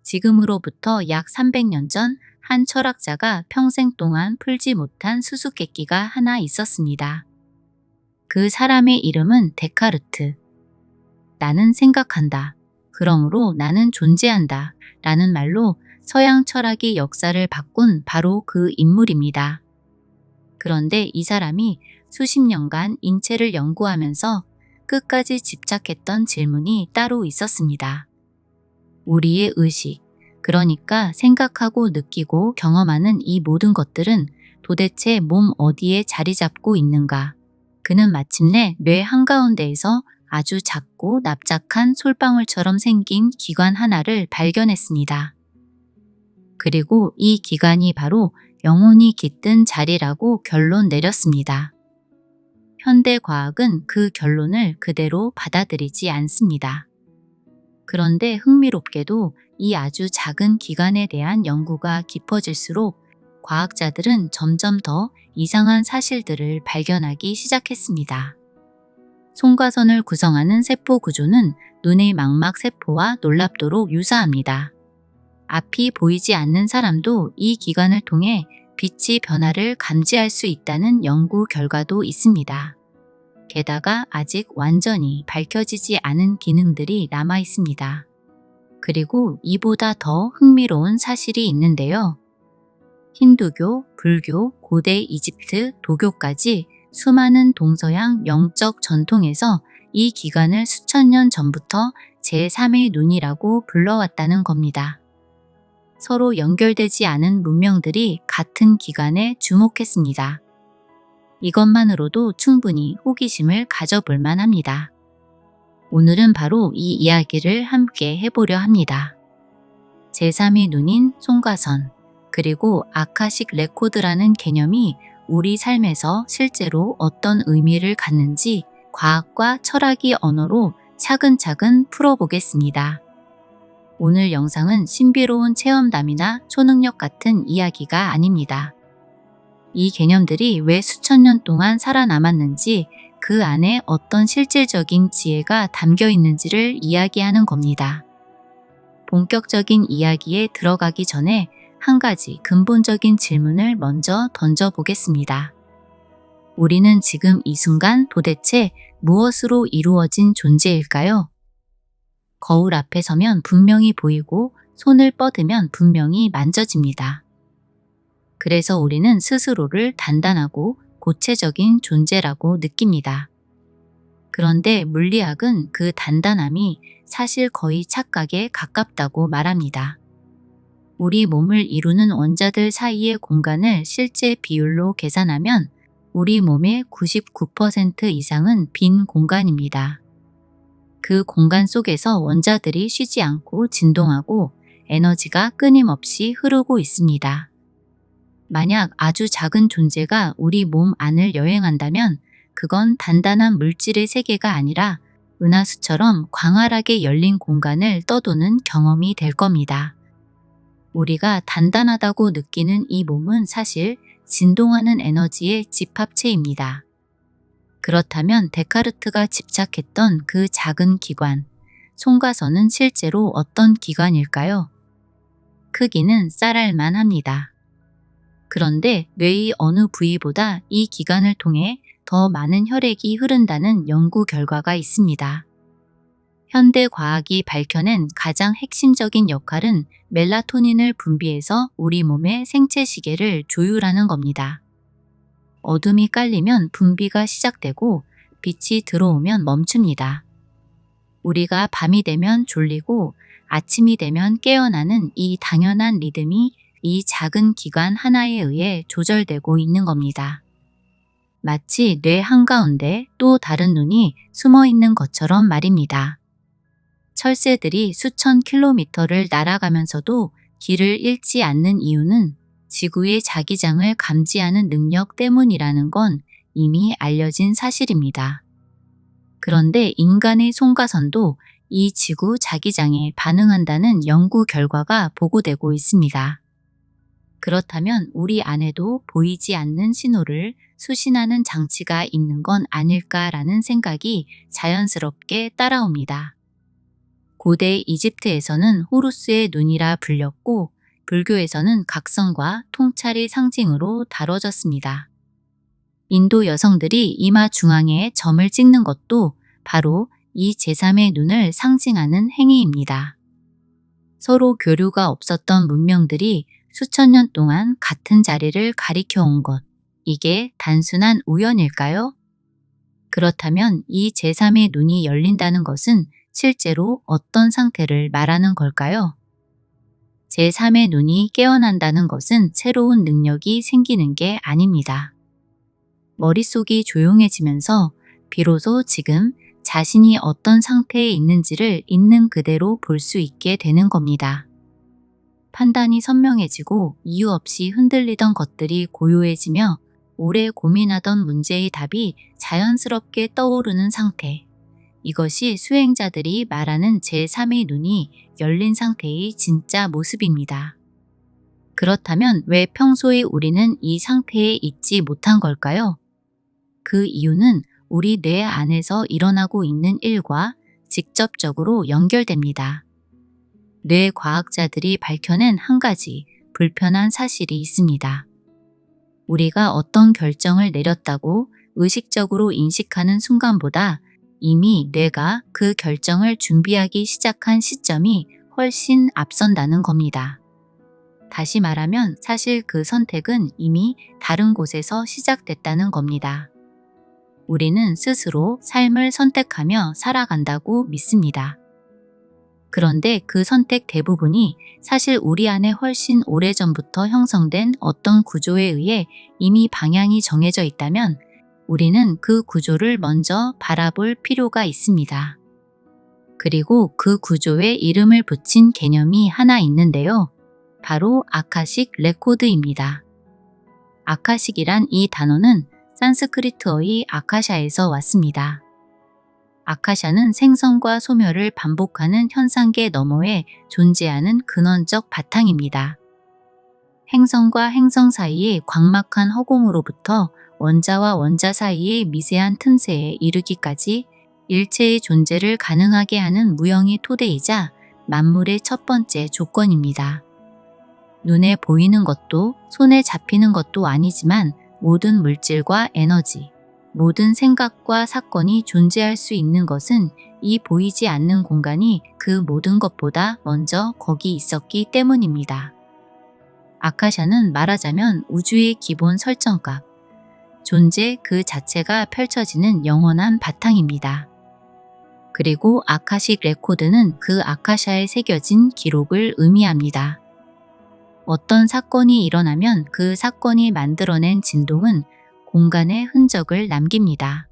지금으로부터 약 300년 전 한 철학자가 평생 동안 풀지 못한 수수께끼가 하나 있었습니다. 그 사람의 이름은 데카르트. 나는 생각한다. 그러므로 나는 존재한다. 라는 말로 서양 철학의 역사를 바꾼 바로 그 인물입니다. 그런데 이 사람이 수십 년간 인체를 연구하면서 끝까지 집착했던 질문이 따로 있었습니다. 우리의 의식, 그러니까 생각하고 느끼고 경험하는 이 모든 것들은 도대체 몸 어디에 자리 잡고 있는가? 그는 마침내 뇌 한가운데에서 아주 작고 납작한 솔방울처럼 생긴 기관 하나를 발견했습니다. 그리고 이 기관이 바로 영혼이 깃든 자리라고 결론 내렸습니다. 현대 과학은 그 결론을 그대로 받아들이지 않습니다. 그런데 흥미롭게도 이 아주 작은 기관에 대한 연구가 깊어질수록 과학자들은 점점 더 이상한 사실들을 발견하기 시작했습니다. 송과선을 구성하는 세포 구조는 눈의 망막 세포와 놀랍도록 유사합니다. 앞이 보이지 않는 사람도 이 기관을 통해 빛의 변화를 감지할 수 있다는 연구 결과도 있습니다. 게다가 아직 완전히 밝혀지지 않은 기능들이 남아 있습니다. 그리고 이보다 더 흥미로운 사실이 있는데요. 힌두교, 불교, 고대 이집트, 도교까지 수많은 동서양 영적 전통에서 이 기관을 수천 년 전부터 제3의 눈이라고 불러왔다는 겁니다. 서로 연결되지 않은 문명들이 같은 기관에 주목했습니다. 이것만으로도 충분히 호기심을 가져볼 만합니다. 오늘은 바로 이 이야기를 함께 해보려 합니다. 제3의 눈인 송과선, 그리고 아카식 레코드라는 개념이 우리 삶에서 실제로 어떤 의미를 갖는지 과학과 철학의 언어로 차근차근 풀어보겠습니다. 오늘 영상은 신비로운 체험담이나 초능력 같은 이야기가 아닙니다. 이 개념들이 왜 수천 년 동안 살아남았는지, 그 안에 어떤 실질적인 지혜가 담겨 있는지를 이야기하는 겁니다. 본격적인 이야기에 들어가기 전에 한 가지 근본적인 질문을 먼저 던져보겠습니다. 우리는 지금 이 순간 도대체 무엇으로 이루어진 존재일까요? 거울 앞에 서면 분명히 보이고 손을 뻗으면 분명히 만져집니다. 그래서 우리는 스스로를 단단하고 구체적인 존재라고 느낍니다. 그런데 물리학은 그 단단함이 사실 거의 착각에 가깝다고 말합니다. 우리 몸을 이루는 원자들 사이의 공간을 실제 비율로 계산하면 우리 몸의 99% 이상은 빈 공간입니다. 그 공간 속에서 원자들이 쉬지 않고 진동하고 에너지가 끊임없이 흐르고 있습니다. 만약 아주 작은 존재가 우리 몸 안을 여행한다면 그건 단단한 물질의 세계가 아니라 은하수처럼 광활하게 열린 공간을 떠도는 경험이 될 겁니다. 우리가 단단하다고 느끼는 이 몸은 사실 진동하는 에너지의 집합체입니다. 그렇다면 데카르트가 집착했던 그 작은 기관, 송과선은 실제로 어떤 기관일까요? 크기는 쌀알만 합니다. 그런데 뇌의 어느 부위보다 이 기관을 통해 더 많은 혈액이 흐른다는 연구 결과가 있습니다. 현대 과학이 밝혀낸 가장 핵심적인 역할은 멜라토닌을 분비해서 우리 몸의 생체 시계를 조율하는 겁니다. 어둠이 깔리면 분비가 시작되고 빛이 들어오면 멈춥니다. 우리가 밤이 되면 졸리고 아침이 되면 깨어나는 이 당연한 리듬이 이 작은 기관 하나에 의해 조절되고 있는 겁니다. 마치 뇌 한가운데 또 다른 눈이 숨어 있는 것처럼 말입니다. 철새들이 수천 킬로미터를 날아가면서도 길을 잃지 않는 이유는 지구의 자기장을 감지하는 능력 때문이라는 건 이미 알려진 사실입니다. 그런데 인간의 송과선도 이 지구 자기장에 반응한다는 연구 결과가 보고되고 있습니다. 그렇다면 우리 안에도 보이지 않는 신호를 수신하는 장치가 있는 건 아닐까라는 생각이 자연스럽게 따라옵니다. 고대 이집트에서는 호루스의 눈이라 불렸고 불교에서는 각성과 통찰의 상징으로 다뤄졌습니다. 인도 여성들이 이마 중앙에 점을 찍는 것도 바로 이 제3의 눈을 상징하는 행위입니다. 서로 교류가 없었던 문명들이 수천 년 동안 같은 자리를 가리켜 온 것, 이게 단순한 우연일까요? 그렇다면 이 제3의 눈이 열린다는 것은 실제로 어떤 상태를 말하는 걸까요? 제3의 눈이 깨어난다는 것은 새로운 능력이 생기는 게 아닙니다. 머릿속이 조용해지면서 비로소 지금 자신이 어떤 상태에 있는지를 있는 그대로 볼 수 있게 되는 겁니다. 판단이 선명해지고 이유 없이 흔들리던 것들이 고요해지며 오래 고민하던 문제의 답이 자연스럽게 떠오르는 상태. 이것이 수행자들이 말하는 제3의 눈이 열린 상태의 진짜 모습입니다. 그렇다면 왜 평소에 우리는 이 상태에 있지 못한 걸까요? 그 이유는 우리 뇌 안에서 일어나고 있는 일과 직접적으로 연결됩니다. 뇌 과학자들이 밝혀낸 한 가지 불편한 사실이 있습니다. 우리가 어떤 결정을 내렸다고 의식적으로 인식하는 순간보다 이미 뇌가 그 결정을 준비하기 시작한 시점이 훨씬 앞선다는 겁니다. 다시 말하면 사실 그 선택은 이미 다른 곳에서 시작됐다는 겁니다. 우리는 스스로 삶을 선택하며 살아간다고 믿습니다. 그런데 그 선택 대부분이 사실 우리 안에 훨씬 오래전부터 형성된 어떤 구조에 의해 이미 방향이 정해져 있다면 우리는 그 구조를 먼저 바라볼 필요가 있습니다. 그리고 그 구조에 이름을 붙인 개념이 하나 있는데요. 바로 아카식 레코드입니다. 아카식이란 이 단어는 산스크리트어의 아카샤에서 왔습니다. 아카샤는 생성과 소멸을 반복하는 현상계 너머에 존재하는 근원적 바탕입니다. 행성과 행성 사이의 광막한 허공으로부터 원자와 원자 사이의 미세한 틈새에 이르기까지 일체의 존재를 가능하게 하는 무형의 토대이자 만물의 첫 번째 조건입니다. 눈에 보이는 것도 손에 잡히는 것도 아니지만 모든 물질과 에너지, 모든 생각과 사건이 존재할 수 있는 것은 이 보이지 않는 공간이 그 모든 것보다 먼저 거기 있었기 때문입니다. 아카샤는 말하자면 우주의 기본 설정값, 존재 그 자체가 펼쳐지는 영원한 바탕입니다. 그리고 아카식 레코드는 그 아카샤에 새겨진 기록을 의미합니다. 어떤 사건이 일어나면 그 사건이 만들어낸 진동은 공간의 흔적을 남깁니다.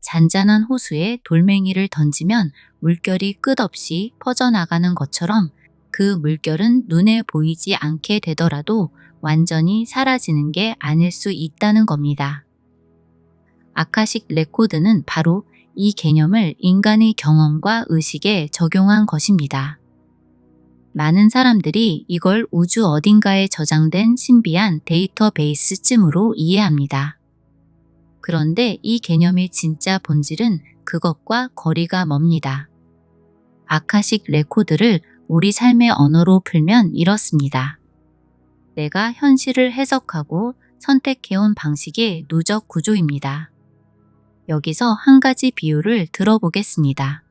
잔잔한 호수에 돌멩이를 던지면 물결이 끝없이 퍼져나가는 것처럼 그 물결은 눈에 보이지 않게 되더라도 완전히 사라지는 게 아닐 수 있다는 겁니다. 아카식 레코드는 바로 이 개념을 인간의 경험과 의식에 적용한 것입니다. 많은 사람들이 이걸 우주 어딘가에 저장된 신비한 데이터베이스쯤으로 이해합니다. 그런데 이 개념의 진짜 본질은 그것과 거리가 멉니다. 아카식 레코드를 우리 삶의 언어로 풀면 이렇습니다. 내가 현실을 해석하고 선택해온 방식의 누적 구조입니다. 여기서 한 가지 비유를 들어보겠습니다.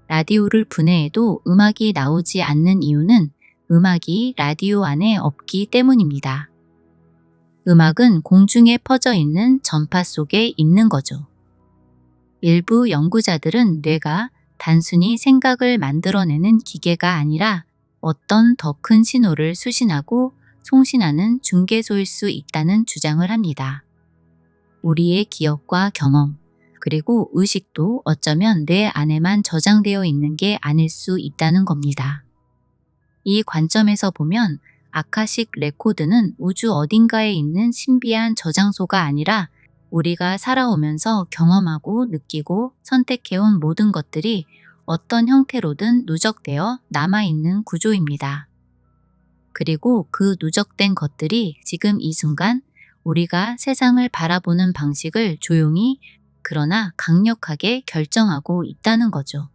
라디오를 분해해도 음악이 나오지 않는 이유는 음악이 라디오 안에 없기 때문입니다. 음악은 공중에 퍼져 있는 전파 속에 있는 거죠. 일부 연구자들은 뇌가 단순히 생각을 만들어내는 기계가 아니라 어떤 더 큰 신호를 수신하고 송신하는 중개소일 수 있다는 주장을 합니다. 우리의 기억과 경험, 그리고 의식도 어쩌면 뇌 안에만 저장되어 있는 게 아닐 수 있다는 겁니다. 이 관점에서 보면 아카식 레코드는 우주 어딘가에 있는 신비한 저장소가 아니라 우리가 살아오면서 경험하고 느끼고 선택해온 모든 것들이 어떤 형태로든 누적되어 남아있는 구조입니다. 그리고 그 누적된 것들이 지금 이 순간 우리가 세상을 바라보는 방식을 조용히 그러나 강력하게 결정하고 있다는 거죠.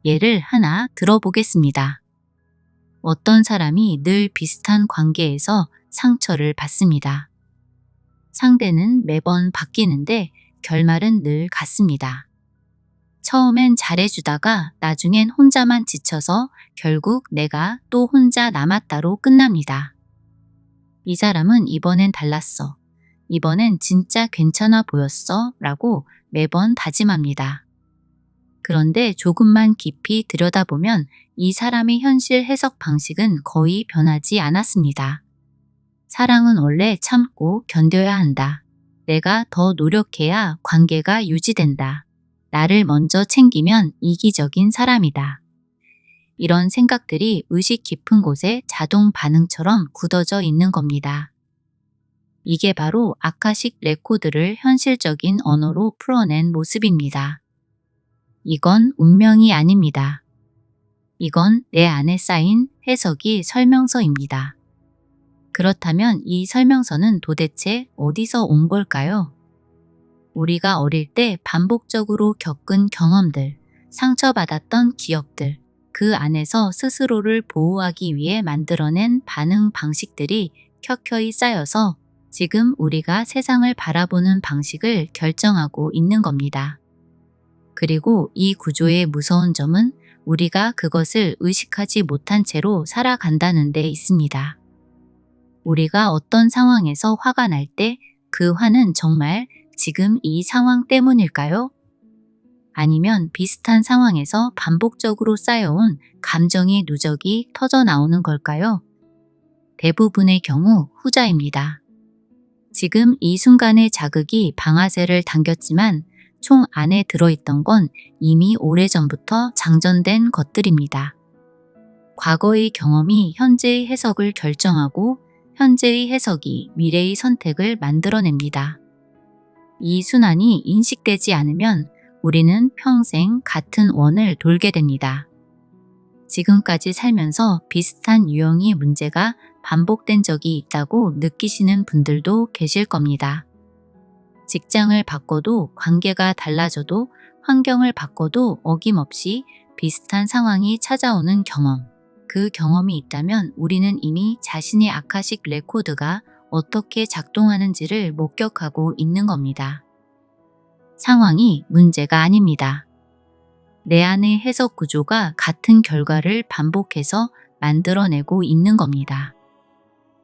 예를 하나 들어보겠습니다. 어떤 사람이 늘 비슷한 관계에서 상처를 받습니다. 상대는 매번 바뀌는데 결말은 늘 같습니다. 처음엔 잘해주다가 나중엔 혼자만 지쳐서 결국 내가 또 혼자 남았다로 끝납니다. 이 사람은 이번엔 달랐어. 이번엔 진짜 괜찮아 보였어. 라고 매번 다짐합니다. 그런데 조금만 깊이 들여다보면 이 사람의 현실 해석 방식은 거의 변하지 않았습니다. 사랑은 원래 참고 견뎌야 한다. 내가 더 노력해야 관계가 유지된다. 나를 먼저 챙기면 이기적인 사람이다. 이런 생각들이 의식 깊은 곳에 자동 반응처럼 굳어져 있는 겁니다. 이게 바로 아카식 레코드를 현실적인 언어로 풀어낸 모습입니다. 이건 운명이 아닙니다. 이건 내 안에 쌓인 해석이 설명서입니다. 그렇다면 이 설명서는 도대체 어디서 온 걸까요? 우리가 어릴 때 반복적으로 겪은 경험들, 상처받았던 기억들, 그 안에서 스스로를 보호하기 위해 만들어낸 반응 방식들이 켜켜이 쌓여서 지금 우리가 세상을 바라보는 방식을 결정하고 있는 겁니다. 그리고 이 구조의 무서운 점은 우리가 그것을 의식하지 못한 채로 살아간다는 데 있습니다. 우리가 어떤 상황에서 화가 날 때 그 화는 정말 지금 이 상황 때문일까요? 아니면 비슷한 상황에서 반복적으로 쌓여온 감정의 누적이 터져 나오는 걸까요? 대부분의 경우 후자입니다. 지금 이 순간의 자극이 방아쇠를 당겼지만 총 안에 들어있던 건 이미 오래전부터 장전된 것들입니다. 과거의 경험이 현재의 해석을 결정하고 현재의 해석이 미래의 선택을 만들어냅니다. 이 순환이 인식되지 않으면 우리는 평생 같은 원을 돌게 됩니다. 지금까지 살면서 비슷한 유형의 문제가 반복된 적이 있다고 느끼시는 분들도 계실 겁니다. 직장을 바꿔도 관계가 달라져도 환경을 바꿔도 어김없이 비슷한 상황이 찾아오는 경험. 그 경험이 있다면 우리는 이미 자신의 아카식 레코드가 어떻게 작동하는지를 목격하고 있는 겁니다. 상황이 문제가 아닙니다. 내 안의 해석 구조가 같은 결과를 반복해서 만들어내고 있는 겁니다.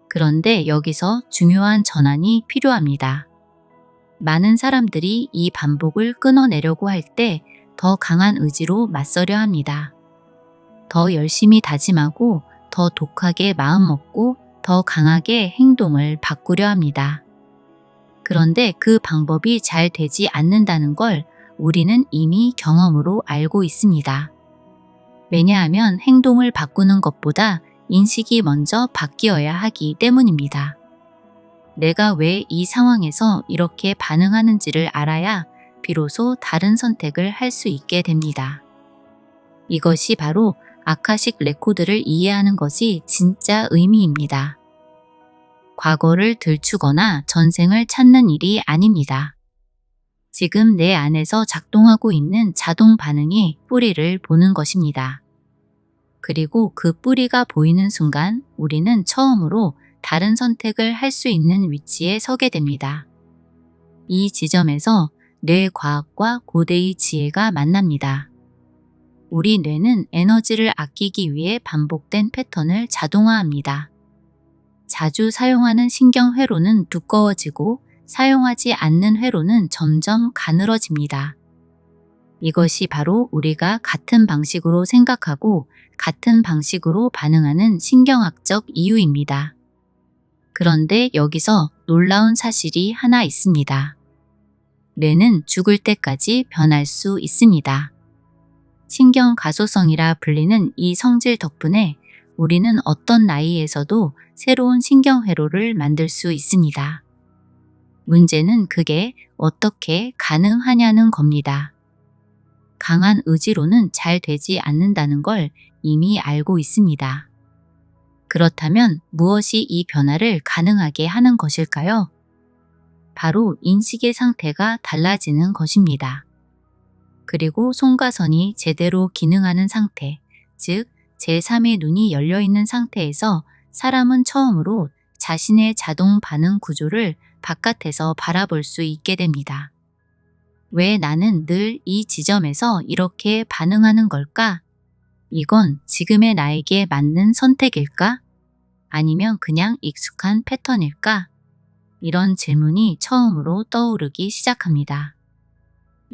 그런데 여기서 중요한 전환이 필요합니다. 많은 사람들이 이 반복을 끊어내려고 할 때 더 강한 의지로 맞서려 합니다. 더 열심히 다짐하고 더 독하게 마음먹고 더 강하게 행동을 바꾸려 합니다. 그런데 그 방법이 잘 되지 않는다는 걸 우리는 이미 경험으로 알고 있습니다. 왜냐하면 행동을 바꾸는 것보다 인식이 먼저 바뀌어야 하기 때문입니다. 내가 왜 이 상황에서 이렇게 반응하는지를 알아야 비로소 다른 선택을 할 수 있게 됩니다. 이것이 바로 아카식 레코드를 이해하는 것이 진짜 의미입니다. 과거를 들추거나 전생을 찾는 일이 아닙니다. 지금 내 안에서 작동하고 있는 자동 반응의 뿌리를 보는 것입니다. 그리고 그 뿌리가 보이는 순간 우리는 처음으로 다른 선택을 할 수 있는 위치에 서게 됩니다. 이 지점에서 뇌과학과 고대의 지혜가 만납니다. 우리 뇌는 에너지를 아끼기 위해 반복된 패턴을 자동화합니다. 자주 사용하는 신경회로는 두꺼워지고 사용하지 않는 회로는 점점 가늘어집니다. 이것이 바로 우리가 같은 방식으로 생각하고 같은 방식으로 반응하는 신경학적 이유입니다. 그런데 여기서 놀라운 사실이 하나 있습니다. 뇌는 죽을 때까지 변할 수 있습니다. 신경 가소성이라 불리는 이 성질 덕분에 우리는 어떤 나이에서도 새로운 신경회로를 만들 수 있습니다. 문제는 그게 어떻게 가능하냐는 겁니다. 강한 의지로는 잘 되지 않는다는 걸 이미 알고 있습니다. 그렇다면 무엇이 이 변화를 가능하게 하는 것일까요? 바로 인식의 상태가 달라지는 것입니다. 그리고 송가선이 제대로 기능하는 상태, 즉 제3의 눈이 열려 있는 상태에서 사람은 처음으로 자신의 자동 반응 구조를 바깥에서 바라볼 수 있게 됩니다. 왜 나는 늘 이 지점에서 이렇게 반응하는 걸까? 이건 지금의 나에게 맞는 선택일까? 아니면 그냥 익숙한 패턴일까? 이런 질문이 처음으로 떠오르기 시작합니다.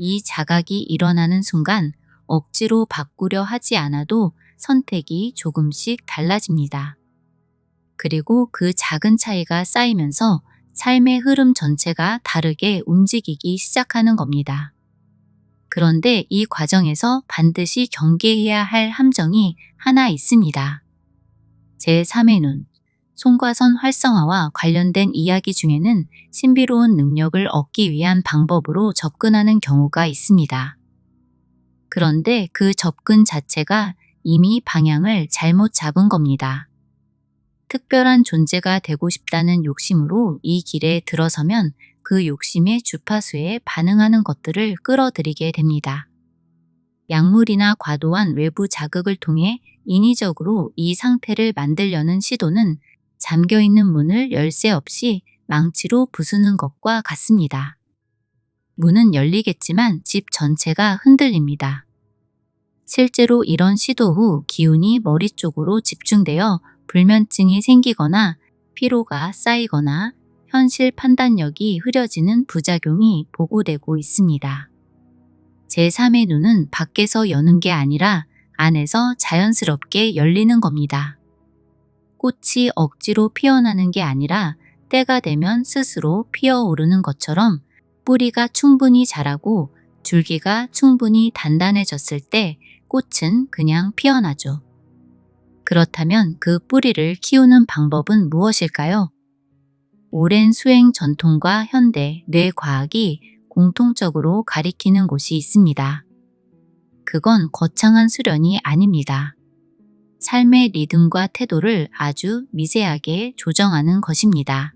이 자각이 일어나는 순간 억지로 바꾸려 하지 않아도 선택이 조금씩 달라집니다. 그리고 그 작은 차이가 쌓이면서 삶의 흐름 전체가 다르게 움직이기 시작하는 겁니다. 그런데 이 과정에서 반드시 경계해야 할 함정이 하나 있습니다. 제3의 눈, 송과선 활성화와 관련된 이야기 중에는 신비로운 능력을 얻기 위한 방법으로 접근하는 경우가 있습니다. 그런데 그 접근 자체가 이미 방향을 잘못 잡은 겁니다. 특별한 존재가 되고 싶다는 욕심으로 이 길에 들어서면 그 욕심의 주파수에 반응하는 것들을 끌어들이게 됩니다. 약물이나 과도한 외부 자극을 통해 인위적으로 이 상태를 만들려는 시도는 잠겨있는 문을 열쇠 없이 망치로 부수는 것과 같습니다. 문은 열리겠지만 집 전체가 흔들립니다. 실제로 이런 시도 후 기운이 머리 쪽으로 집중되어 불면증이 생기거나 피로가 쌓이거나 현실 판단력이 흐려지는 부작용이 보고되고 있습니다. 제3의 눈은 밖에서 여는 게 아니라 안에서 자연스럽게 열리는 겁니다. 꽃이 억지로 피어나는 게 아니라 때가 되면 스스로 피어오르는 것처럼 뿌리가 충분히 자라고 줄기가 충분히 단단해졌을 때 꽃은 그냥 피어나죠. 그렇다면 그 뿌리를 키우는 방법은 무엇일까요? 오랜 수행 전통과 현대 뇌과학이 공통적으로 가리키는 곳이 있습니다. 그건 거창한 수련이 아닙니다. 삶의 리듬과 태도를 아주 미세하게 조정하는 것입니다.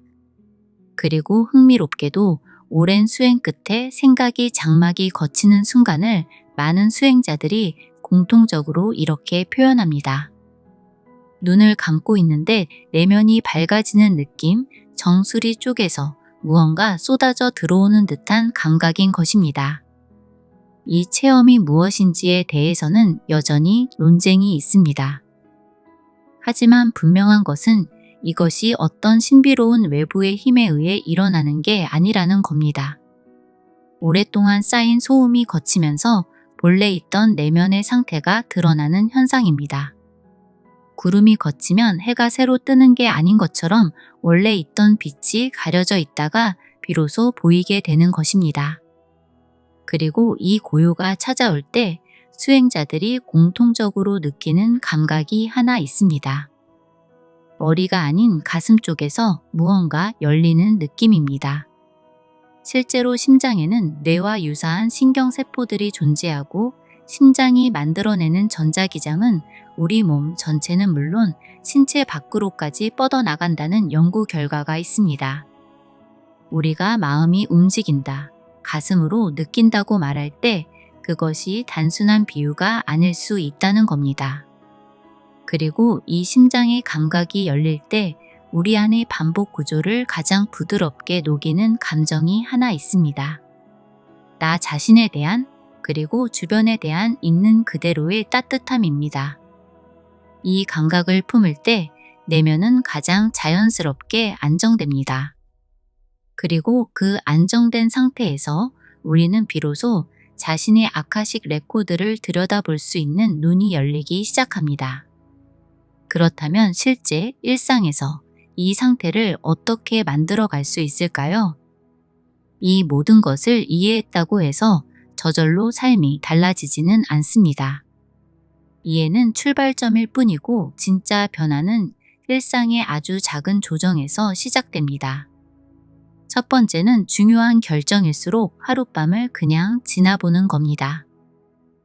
그리고 흥미롭게도 오랜 수행 끝에 생각이 장막이 걷히는 순간을 많은 수행자들이 공통적으로 이렇게 표현합니다. 눈을 감고 있는데 내면이 밝아지는 느낌, 정수리 쪽에서 무언가 쏟아져 들어오는 듯한 감각인 것입니다. 이 체험이 무엇인지에 대해서는 여전히 논쟁이 있습니다. 하지만 분명한 것은 이것이 어떤 신비로운 외부의 힘에 의해 일어나는 게 아니라는 겁니다. 오랫동안 쌓인 소음이 걷히면서 본래 있던 내면의 상태가 드러나는 현상입니다. 구름이 걷히면 해가 새로 뜨는 게 아닌 것처럼 원래 있던 빛이 가려져 있다가 비로소 보이게 되는 것입니다. 그리고 이 고요가 찾아올 때 수행자들이 공통적으로 느끼는 감각이 하나 있습니다. 머리가 아닌 가슴 쪽에서 무언가 열리는 느낌입니다. 실제로 심장에는 뇌와 유사한 신경세포들이 존재하고 심장이 만들어내는 전자기장은 우리 몸 전체는 물론 신체 밖으로까지 뻗어나간다는 연구 결과가 있습니다. 우리가 마음이 움직인다, 가슴으로 느낀다고 말할 때 그것이 단순한 비유가 아닐 수 있다는 겁니다. 그리고 이 심장의 감각이 열릴 때 우리 안의 반복 구조를 가장 부드럽게 녹이는 감정이 하나 있습니다. 나 자신에 대한 그리고 주변에 대한 있는 그대로의 따뜻함입니다. 이 감각을 품을 때 내면은 가장 자연스럽게 안정됩니다. 그리고 그 안정된 상태에서 우리는 비로소 자신의 아카식 레코드를 들여다볼 수 있는 눈이 열리기 시작합니다. 그렇다면 실제 일상에서 이 상태를 어떻게 만들어 갈 수 있을까요? 이 모든 것을 이해했다고 해서 저절로 삶이 달라지지는 않습니다. 이해는 출발점일 뿐이고 진짜 변화는 일상의 아주 작은 조정에서 시작됩니다. 첫 번째는 중요한 결정일수록 하룻밤을 그냥 지나보는 겁니다.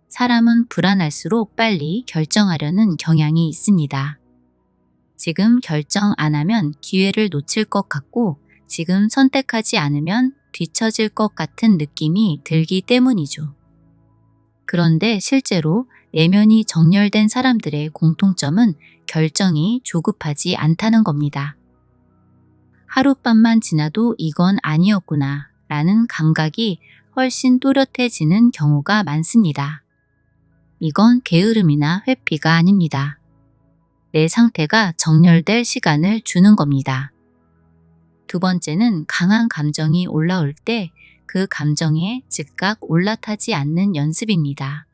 사람은 불안할수록 빨리 결정하려는 경향이 있습니다. 지금 결정 안 하면 기회를 놓칠 것 같고 지금 선택하지 않으면 뒤처질 것 같은 느낌이 들기 때문이죠. 그런데 실제로 내면이 정렬된 사람들의 공통점은 결정이 조급하지 않다는 겁니다. 하룻밤만 지나도 이건 아니었구나 라는 감각이 훨씬 또렷해지는 경우가 많습니다. 이건 게으름이나 회피가 아닙니다. 내 상태가 정렬될 시간을 주는 겁니다. 두 번째는 강한 감정이 올라올 때 그 감정에 즉각 올라타지 않는 연습입니다.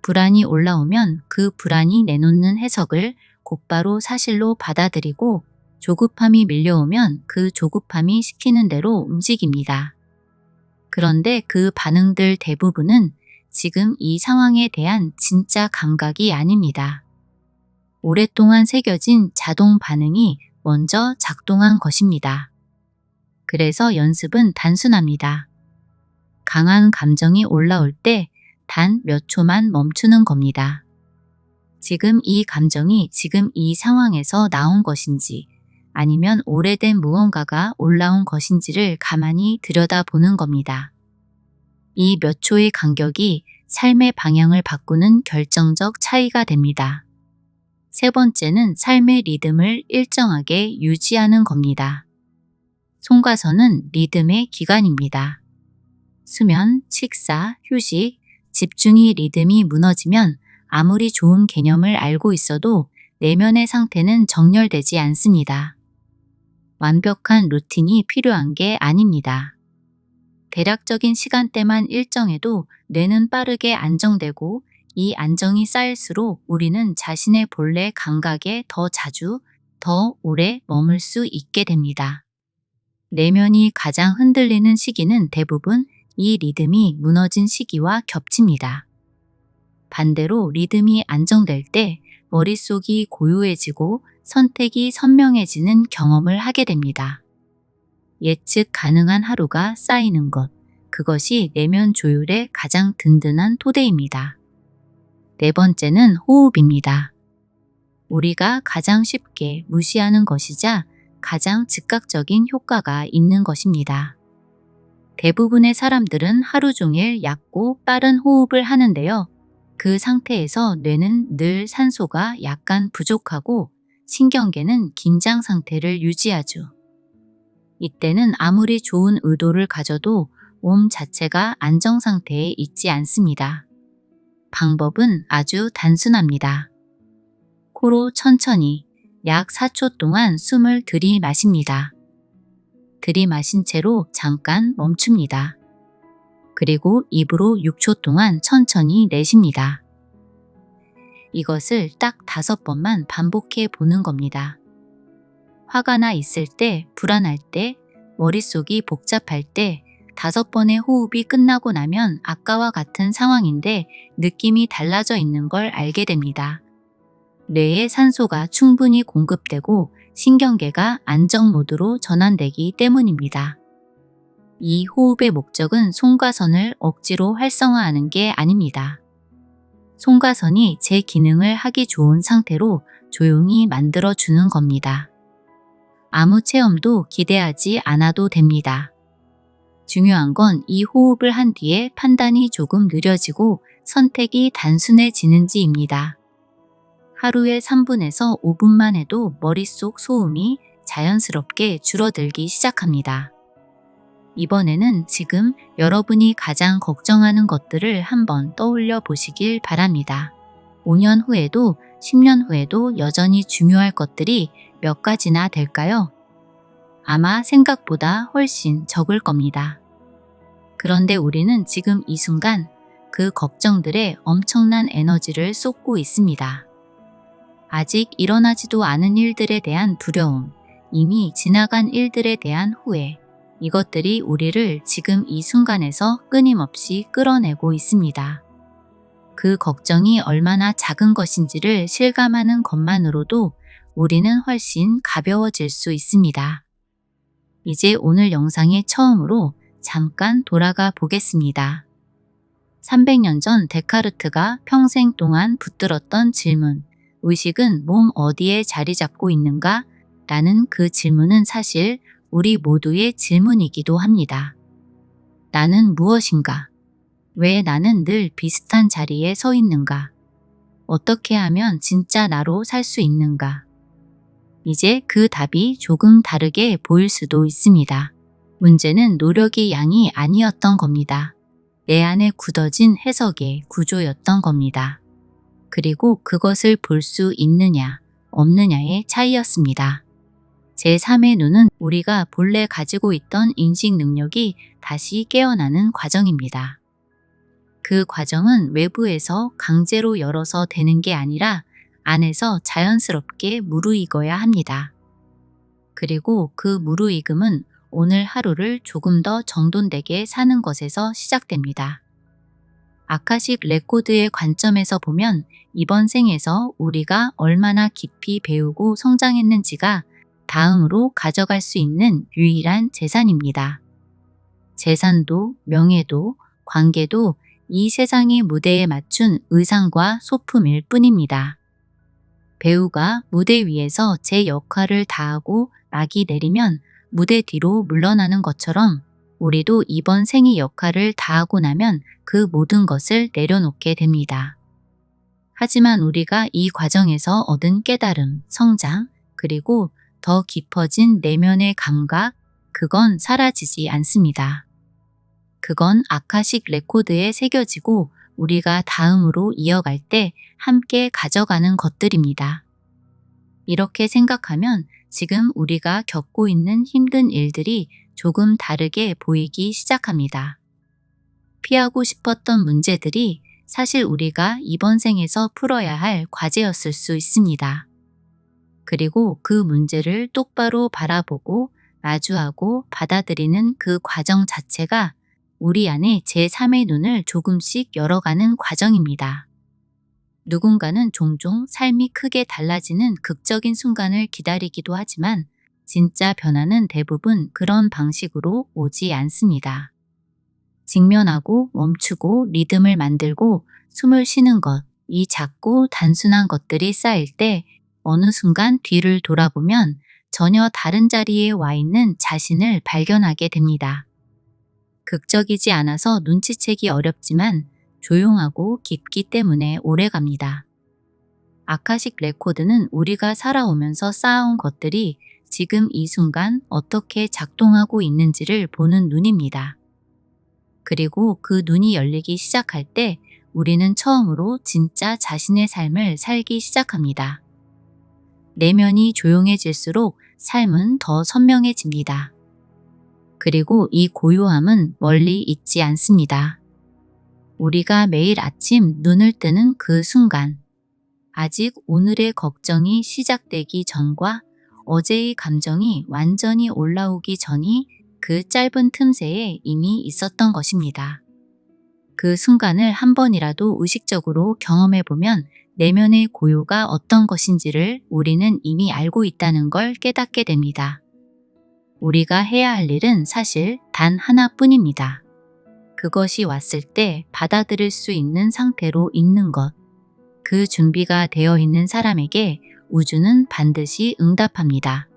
불안이 올라오면 그 불안이 내놓는 해석을 곧바로 사실로 받아들이고 조급함이 밀려오면 그 조급함이 시키는 대로 움직입니다. 그런데 그 반응들 대부분은 지금 이 상황에 대한 진짜 감각이 아닙니다. 오랫동안 새겨진 자동 반응이 먼저 작동한 것입니다. 그래서 연습은 단순합니다. 강한 감정이 올라올 때 단 몇 초만 멈추는 겁니다. 지금 이 감정이 지금 이 상황에서 나온 것인지 아니면 오래된 무언가가 올라온 것인지를 가만히 들여다보는 겁니다. 이 몇 초의 간격이 삶의 방향을 바꾸는 결정적 차이가 됩니다. 세 번째는 삶의 리듬을 일정하게 유지하는 겁니다. 송가선은 리듬의 기관입니다. 수면, 식사, 휴식, 집중이 리듬이 무너지면 아무리 좋은 개념을 알고 있어도 내면의 상태는 정렬되지 않습니다. 완벽한 루틴이 필요한 게 아닙니다. 대략적인 시간대만 일정해도 뇌는 빠르게 안정되고 이 안정이 쌓일수록 우리는 자신의 본래 감각에 더 자주, 더 오래 머물 수 있게 됩니다. 내면이 가장 흔들리는 시기는 대부분 이 리듬이 무너진 시기와 겹칩니다. 반대로 리듬이 안정될 때 머릿속이 고요해지고 선택이 선명해지는 경험을 하게 됩니다. 예측 가능한 하루가 쌓이는 것, 그것이 내면 조율의 가장 든든한 토대입니다. 네 번째는 호흡입니다. 우리가 가장 쉽게 무시하는 것이자 가장 즉각적인 효과가 있는 것입니다. 대부분의 사람들은 하루 종일 얕고 빠른 호흡을 하는데요. 그 상태에서 뇌는 늘 산소가 약간 부족하고 신경계는 긴장 상태를 유지하죠. 이때는 아무리 좋은 의도를 가져도 몸 자체가 안정 상태에 있지 않습니다. 방법은 아주 단순합니다. 코로 천천히 약 4초 동안 숨을 들이마십니다. 들이마신 채로 잠깐 멈춥니다. 그리고 입으로 6초 동안 천천히 내쉽니다. 이것을 딱 5번만 반복해 보는 겁니다. 화가 나 있을 때, 불안할 때, 머릿속이 복잡할 때 5번의 호흡이 끝나고 나면 아까와 같은 상황인데 느낌이 달라져 있는 걸 알게 됩니다. 뇌에 산소가 충분히 공급되고 신경계가 안정 모드로 전환되기 때문입니다. 이 호흡의 목적은 송가선을 억지로 활성화하는 게 아닙니다. 송가선이 제 기능을 하기 좋은 상태로 조용히 만들어주는 겁니다. 아무 체험도 기대하지 않아도 됩니다. 중요한 건 이 호흡을 한 뒤에 판단이 조금 느려지고 선택이 단순해지는지입니다. 하루에 3분에서 5분만 해도 머릿속 소음이 자연스럽게 줄어들기 시작합니다. 이번에는 지금 여러분이 가장 걱정하는 것들을 한번 떠올려 보시길 바랍니다. 5년 후에도 10년 후에도 여전히 중요할 것들이 몇 가지나 될까요? 아마 생각보다 훨씬 적을 겁니다. 그런데 우리는 지금 이 순간 그 걱정들에 엄청난 에너지를 쏟고 있습니다. 아직 일어나지도 않은 일들에 대한 두려움, 이미 지나간 일들에 대한 후회, 이것들이 우리를 지금 이 순간에서 끊임없이 끌어내고 있습니다. 그 걱정이 얼마나 작은 것인지를 실감하는 것만으로도 우리는 훨씬 가벼워질 수 있습니다. 이제 오늘 영상의 처음으로 잠깐 돌아가 보겠습니다. 300년 전 데카르트가 평생 동안 붙들었던 질문, 의식은 몸 어디에 자리 잡고 있는가? 라는 그 질문은 사실 우리 모두의 질문이기도 합니다. 나는 무엇인가? 왜 나는 늘 비슷한 자리에 서 있는가? 어떻게 하면 진짜 나로 살 수 있는가? 이제 그 답이 조금 다르게 보일 수도 있습니다. 문제는 노력의 양이 아니었던 겁니다. 내 안에 굳어진 해석의 구조였던 겁니다. 그리고 그것을 볼 수 있느냐, 없느냐의 차이였습니다. 제3의 눈은 우리가 본래 가지고 있던 인식 능력이 다시 깨어나는 과정입니다. 그 과정은 외부에서 강제로 열어서 되는 게 아니라 안에서 자연스럽게 무르익어야 합니다. 그리고 그 무르익음은 오늘 하루를 조금 더 정돈되게 사는 것에서 시작됩니다. 아카식 레코드의 관점에서 보면 이번 생에서 우리가 얼마나 깊이 배우고 성장했는지가 다음으로 가져갈 수 있는 유일한 재산입니다. 재산도, 명예도, 관계도 이 세상의 무대에 맞춘 의상과 소품일 뿐입니다. 배우가 무대 위에서 제 역할을 다하고 막이 내리면 무대 뒤로 물러나는 것처럼 우리도 이번 생의 역할을 다하고 나면 그 모든 것을 내려놓게 됩니다. 하지만 우리가 이 과정에서 얻은 깨달음, 성장, 그리고 더 깊어진 내면의 감각, 그건 사라지지 않습니다. 그건 아카식 레코드에 새겨지고 우리가 다음으로 이어갈 때 함께 가져가는 것들입니다. 이렇게 생각하면 지금 우리가 겪고 있는 힘든 일들이 조금 다르게 보이기 시작합니다. 피하고 싶었던 문제들이 사실 우리가 이번 생에서 풀어야 할 과제였을 수 있습니다. 그리고 그 문제를 똑바로 바라보고 마주하고 받아들이는 그 과정 자체가 우리 안에 제3의 눈을 조금씩 열어가는 과정입니다. 누군가는 종종 삶이 크게 달라지는 극적인 순간을 기다리기도 하지만 진짜 변화는 대부분 그런 방식으로 오지 않습니다. 직면하고 멈추고 리듬을 만들고 숨을 쉬는 것, 이 작고 단순한 것들이 쌓일 때 어느 순간 뒤를 돌아보면 전혀 다른 자리에 와 있는 자신을 발견하게 됩니다. 극적이지 않아서 눈치채기 어렵지만 조용하고 깊기 때문에 오래갑니다. 아카식 레코드는 우리가 살아오면서 쌓아온 것들이 지금 이 순간 어떻게 작동하고 있는지를 보는 눈입니다. 그리고 그 눈이 열리기 시작할 때 우리는 처음으로 진짜 자신의 삶을 살기 시작합니다. 내면이 조용해질수록 삶은 더 선명해집니다. 그리고 이 고요함은 멀리 있지 않습니다. 우리가 매일 아침 눈을 뜨는 그 순간, 아직 오늘의 걱정이 시작되기 전과 어제의 감정이 완전히 올라오기 전이 그 짧은 틈새에 이미 있었던 것입니다. 그 순간을 한 번이라도 의식적으로 경험해보면 내면의 고요가 어떤 것인지를 우리는 이미 알고 있다는 걸 깨닫게 됩니다. 우리가 해야 할 일은 사실 단 하나뿐입니다. 그것이 왔을 때 받아들일 수 있는 상태로 있는 것. 그 준비가 되어 있는 사람에게 우주는 반드시 응답합니다.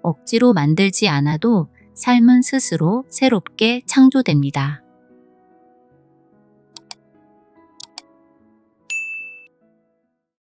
억지로 만들지 않아도 삶은 스스로 새롭게 창조됩니다.